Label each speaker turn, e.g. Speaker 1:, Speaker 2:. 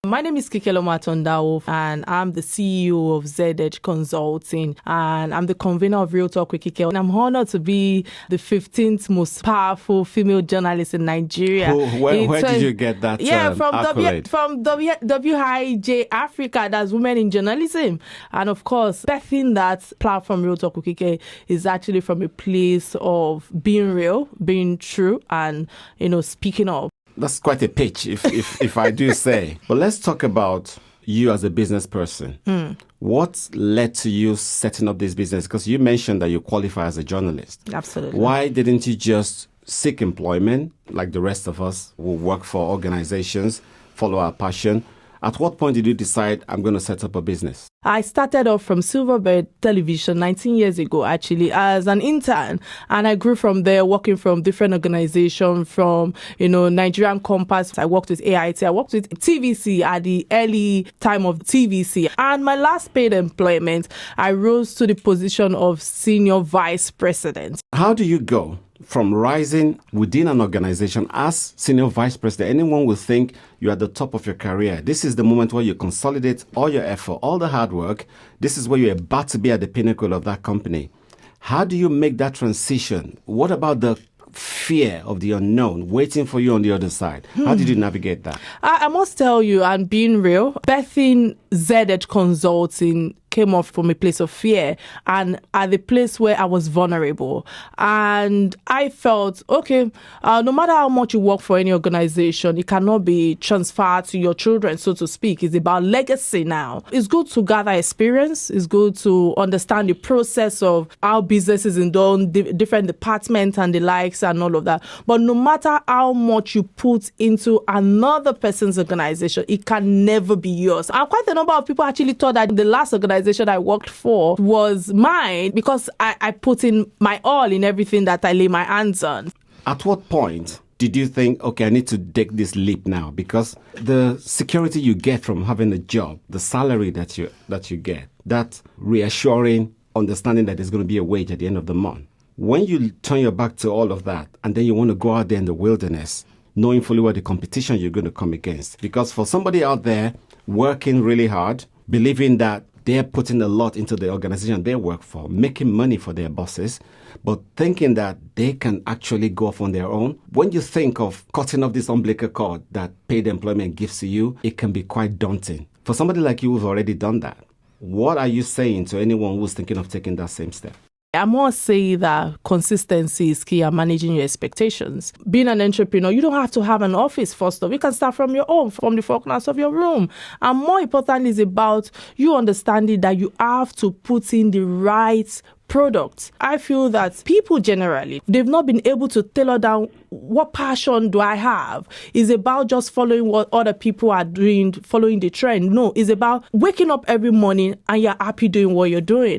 Speaker 1: My name is Kikelomo Atanda-Owo, and I'm the CEO of Z-Edge Consulting, and I'm the convener of Real Talk with Kike. And I'm honored to be the 15th most powerful female journalist in Nigeria.
Speaker 2: Where did you get that
Speaker 1: from
Speaker 2: accolade?
Speaker 1: From WIJ Africa, that's Women in Journalism. And of course, birthing that platform, Real Talk with Kike, is actually from a place of being real, being true, and, speaking up.
Speaker 2: That's quite a pitch, if I do say. But let's talk about you as a business person. What led to you setting up this business? Because you mentioned that you qualify as a journalist.
Speaker 1: Absolutely.
Speaker 2: Why didn't you just seek employment like the rest of us who work for organizations, follow our passion? At what point did you decide, I'm going to set up a business?
Speaker 1: I started off from Silverbird Television 19 years ago, actually, as an intern. And I grew from there, working from different organizations, from, Nigerian Compass. I worked with AIT. I worked with TVC at the early time of TVC. And my last paid employment, I rose to the position of Senior Vice President.
Speaker 2: How do you go from rising within an organization as Senior Vice President? Anyone will think you're at the top of your career. This is the moment where you consolidate all your effort, all the hard work. This is where you're about to be at the pinnacle of that company. How do you make that transition? What about the fear of the unknown waiting for you on the other side? How did you navigate that?
Speaker 1: I must tell you, and being real, birthing Z-Edge Consulting came off from a place of fear and at the place where I was vulnerable. And I felt, okay, no matter how much you work for any organization, it cannot be transferred to your children, so to speak. It's about legacy now. It's good to gather experience. It's good to understand the process of how business is done, different departments and the likes and all of that. But no matter how much you put into another person's organization, it can never be yours. And quite a number of people actually thought that the last organization I worked for was mine because I put in my all in everything that I lay my hands on.
Speaker 2: At what point did you think, okay, I need to take this leap now? Because the security you get from having a job, the salary that you get, that reassuring understanding that there's going to be a wage at the end of the month. When you turn your back to all of that and then you want to go out there in the wilderness, knowing fully what the competition you're going to come against. Because for somebody out there working really hard, believing that they're putting a lot into the organization they work for, making money for their bosses, but thinking that they can actually go off on their own. When you think of cutting off this umbilical cord that paid employment gives to you, it can be quite daunting. For somebody like you who's already done that, what are you saying to anyone who's thinking of taking that same step?
Speaker 1: I must say that consistency is key at managing your expectations. Being an entrepreneur, you don't have to have an office first off. You can start from your home, from the four corners of your room. And more importantly, is about you understanding that you have to put in the right products. I feel that people generally, they've not been able to tailor down what passion do I have. It's about just following what other people are doing, following the trend. No, it's about waking up every morning and you're happy doing what you're doing.